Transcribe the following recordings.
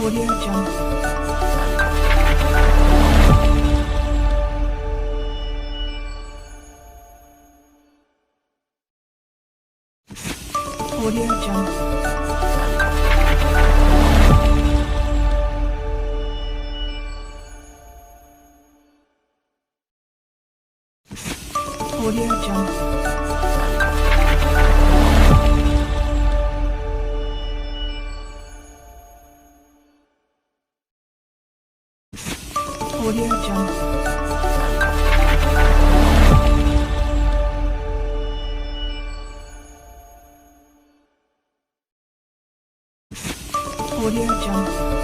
Audio Jungle. Audio Jungle. Audio Jungle. Audio Jungle. Audio Jungle. Audio Jungle.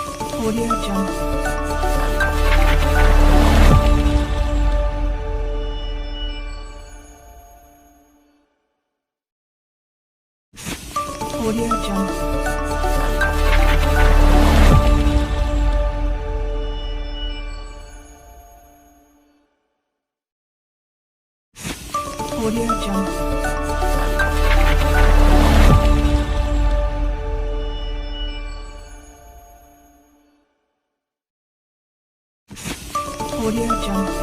Audio Jungle. Audio Jungle. Audio Jungle. Audio Jungle.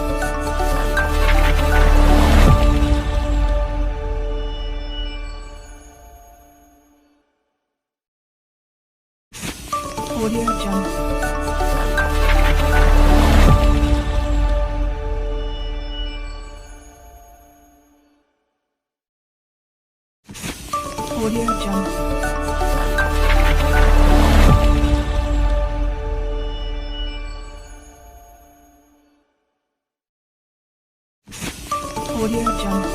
Audio Jungle. Audio Jungle. Audio Jungle.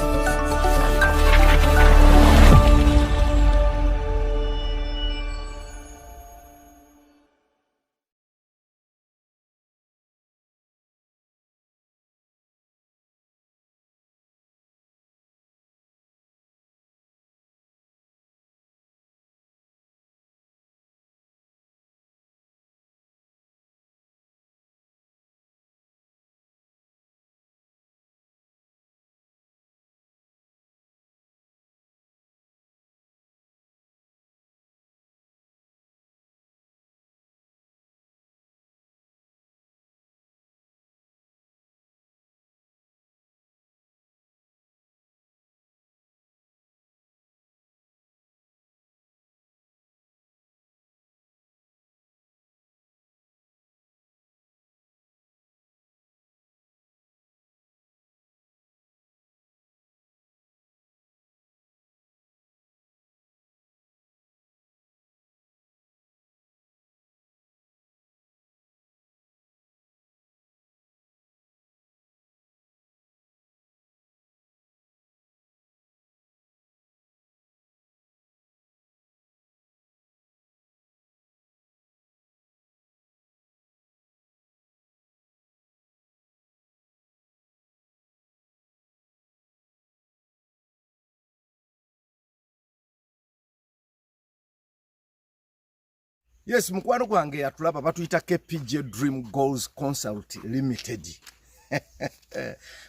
Yes, mukwano gwange yatulaba batuyita KPJ Dream Goals Consult Limited.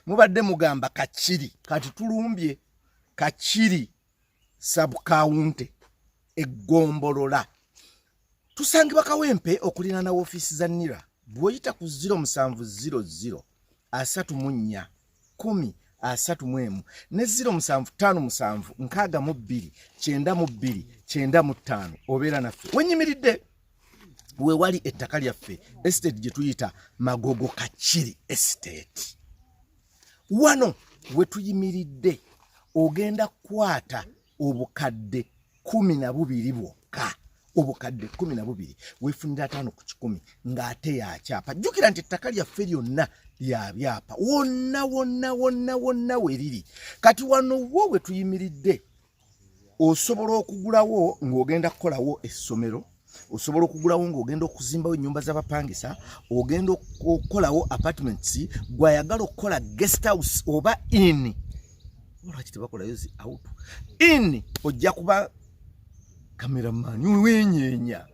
Mubadde mugamba Kakiri, kati tulumbye Kakiri sub-county eggombolola. Tusangibwa Kawempe okulina na office za NIRA. Bwoyita ku 0700 341 10 ne 0757 62 92 95 obeera naffe. Wenyimiridde we wali ettaka lyaffe estate gye tuyita Magogo Kakiri estate. Wano we tuyimiridde ogenda kwata obukadde 12 bwokka. Obukadde 12 wefunira 5 ku 10 ng'ate yakyapa. Jjukira nti ettaka lyaffe lyonna lya byapa wonna weriri. Kati wano wo we tuyimiridde osobola okugulawo ng'ogenda kukolawo essomero, osobola okugulawo ng'ogenda okuzimbawo ennyumba z'abapangisa, ogenda okukolawo apartments, gwayagala okukola guest house oba inn. lwaki tebakolayo zi out in ojja kuba cameraman wenyeenya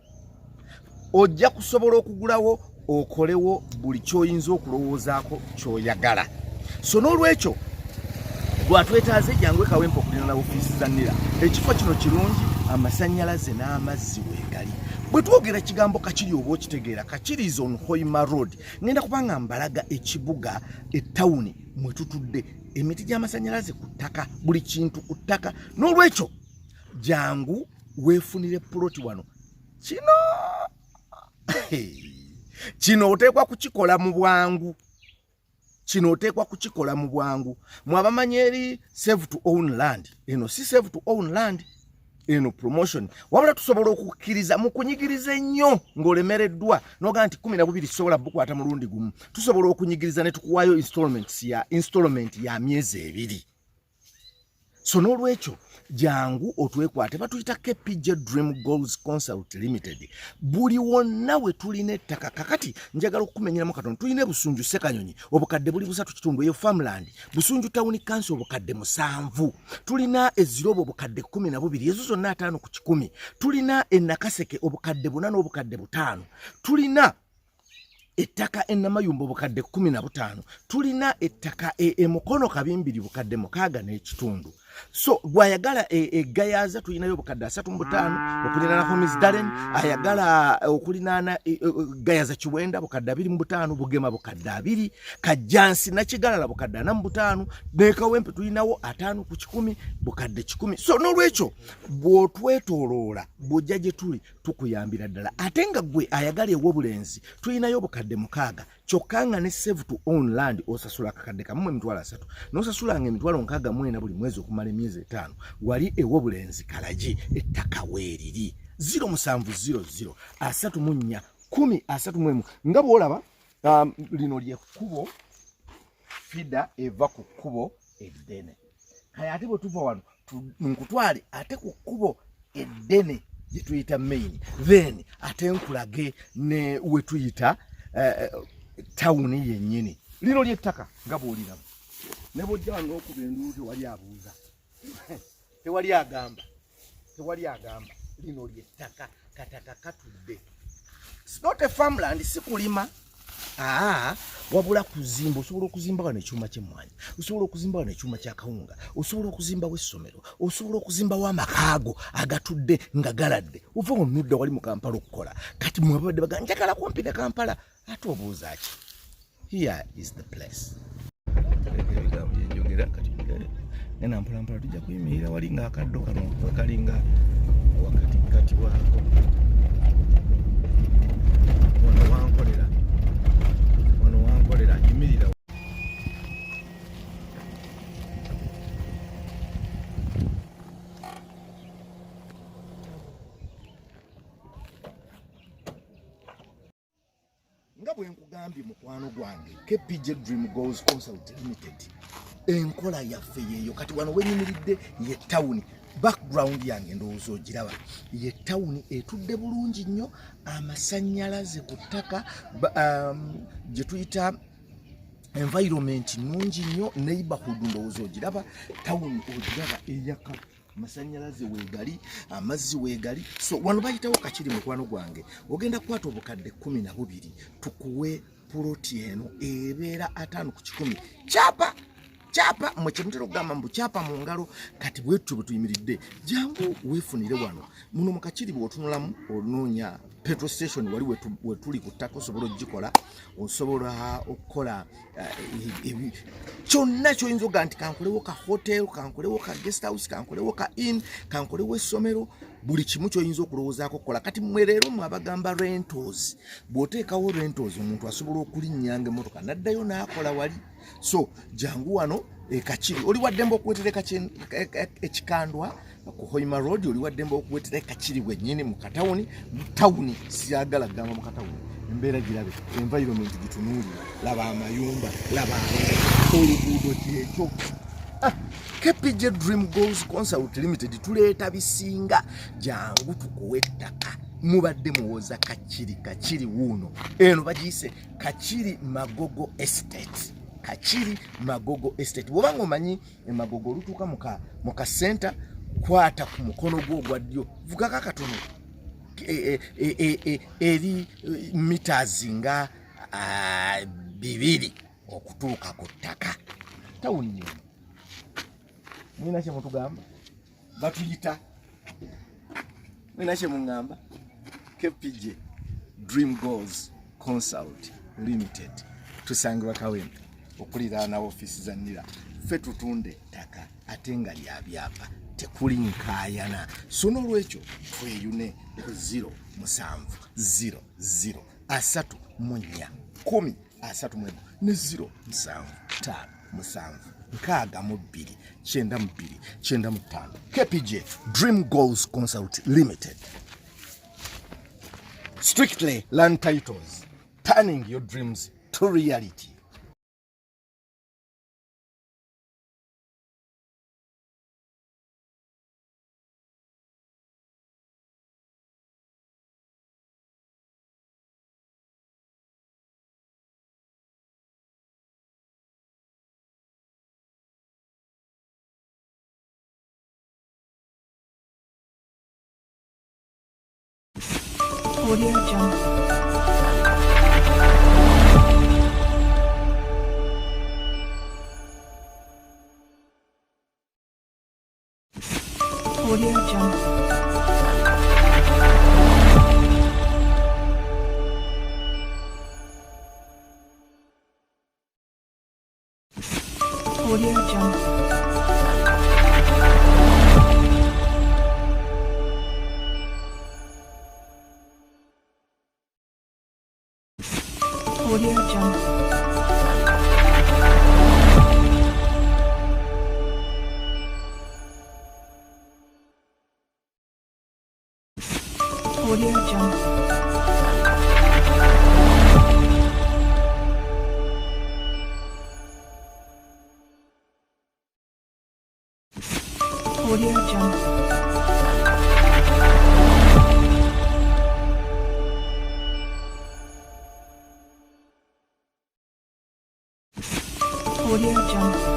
ojja kusobola okugulawo okolewo buli kyoyinza okulowoozaako kyoyagala so n'olwekyo gwatwetaaze jangwe kawempe okulina na ofiisi za NIRA ekifo kino kirungi amasannyalaze n'amazzi weegali bwe twogera kigambo Kakiri oba okitegeera Kakiri is on Hoima Road ngenda kubanga mbalaga ekibuga ettawuni mwe tutudde emiti gy'amasannyalaze ku ttaka buli kintu ku ttaka n'olwekyo jangu weefunire puloti wano kino oteekwa kukikola mu bwangu mwabamanyi eri save to own land eno si save to own land eno promotion wabula tusobola okukkiriza mu kunyigiriza ennyo ng'olemereddwa noga nti 12 tusobola bukwata mulundi gumu tusobola okunyigiriza ne tukuwaayo installment ya myezi 2 so n'olwekyo jangu otwekwate batuyita KPJ Dream Goals Consult Limited buli wonna we tulina ettaka kakati njagala okukumenyeramu katono tulina Busunju Sekanyonyi obukadde buli 3 kitundu eyo farmland Busunju Town Council obukadde 7 tulina Ezirobo obukadde 12 ezo zonna 5 ku 10 tulina Nakaseke obukadde 4 obukadde 5 tulina ettaka Namayumba obukadde 15 tulina ettaka Mukono Kabimbiri bukadde 6 n'ekitundu so gwayagala egayaza tulinayo bukadde 35 okulina na Homies Darren ayagala okulina gayaza Kiwenda bukadde 25 Bugema bukadde 2 Kajansi na Kigalala bukadde 45 Bekawempe tulinawo 5 ku 10 bukadde 10 so n'olwekyo bw'otwetoloola bw'ojja gye tuli tukuyambira ddala ate nga gwe ayagala ew'obulenzi tulinayo bukadde 6 kyokka nga ne save to own land osasula akakadde kamu emitwalo 3 n'osasulanga emitwalo 64 buli mwezi okumala emyezi 5 wali ew'obulenzi Kalagi ettaka weeriri 0700 34 10 nga bw'olaba lino lyekkubo fida eva ku kkubo eddene kaya ate bwe tuva wano nkutwale ate ku kkubo eddene gye tuyita main then ate nkulage ne we tuyita tawuni yennyini lino ly'ettaka nga bw'oliramu ne bw'ojja wano okuba enduulu tewali abuuza tewali agamba lino ly'ettaka kataka katudde it's not a farmland si kulima wabula kuzimba osobola okuzimba wano ekyuma ky'emmwanyi osobola okuzimba wano ekyuma kya kawunga osobola okuzimbawo essomero osobola okuzimbawo amakaago agatudde nga galadde ova onudda wali mu Kampala okukola kati mwabadde baga njagala kumpi ne Kampala ate obuuza ki here is the place ebigambo byenjogera kati nena mpolampola tujja kuyimirira wali nga akaddo kano kalinga wakati wako wano wankolera yimirira nga bwe nkugambye mukwano gwange KPJ Dream Goals Consult Limited enkola yaffe yeeyo kati wano wenyimiridde ye town background yange ndowooza ogiraba ye town etudde bulungi nnyo amasannyalaze ku ttaka gye tuyita environment nnungi nnyo neighborhood ndowooza ogiraba town ogiraba eyaka amasannyalaze weegali amazzi weegali so wano bayitawo Kakiri mukwano gwange ogenda kukwata obukadde 12 tukuwe puloti eno ebeera 5 ku 10 chapa mwe kyemutera okugamba mbu chapa mu ngalo kati bwettu bwe tuyimiridde jangu weefunire wano muno mu Kakiri bw'otunulamu onoonya petrol station wali we tuli ku ttaka osobola ogikola osobola okukola kyonna kyoyinza oga nti kankolewo ka hotel kankolewo ka guest house kankolewo ka inn kankolewo essomero buli kimu kyoyinza okulowoozaako okukola kati mmwe leero mwabagamba rentals bw'oteekawo rentals omuntu asobola okulinnyanga emmotoka n'addayo n'akola wali so jangu wano Kakiri oli waddembe okuwetereka ekikandwa ku Hoima Road oli waddembe okuwetereka Kakiri wennyini mu katawuni tawuni siyagala gamba mu katawuni embeera girabe environment gitunuulira laba amayumba laba oluguudo kyekyo KPJ Dream Goals Consult Limited tuleeta bisinga jangu tukuwe ettaka mubadde muwoza Kakiri wuuno eno bagiyise Kakiri Magogo Estate Kakiri Magogo Estate. Bw'obanga omanyi Magogo olutuuka mu ka center, kwata ku mukono gwo ogwa ddyo, vugako akatono eri meters nga 2 okutuuka ku ttaka. Tawuni nyo mulina kye mutugamba batuyita, mulina kye muŋŋamba. KPJ Dream Goals Consult Limited tusangibwa Kawempe okuliraana ofiisi za NIRA. Ffe tutunda ettaka ate nga lya byapa, tekuli nkaayana. So n'olwekyo tweyune ku 070 34 10 ne 075 KPJ Dream Goals Consult Limited. Strictly land titles, turning your dreams to reality. Audio Jungle. Audio Jungle. Audio Jungle. Audio Jungle. Audio Jungle. Audio Jungle. Audio Jungle.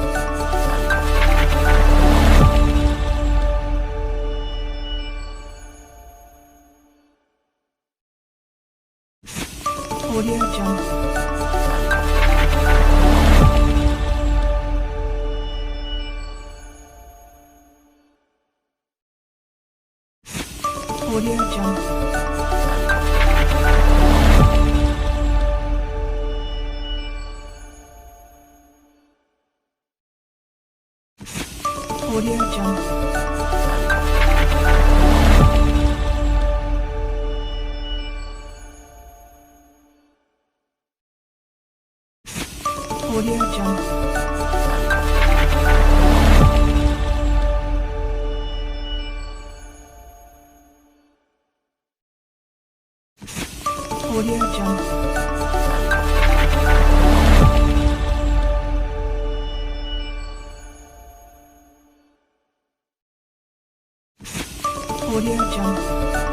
Audio Jungle. Audio Jungle. Audio Jungle. Audio Jungle. Audio Jungle. Audio Jungle.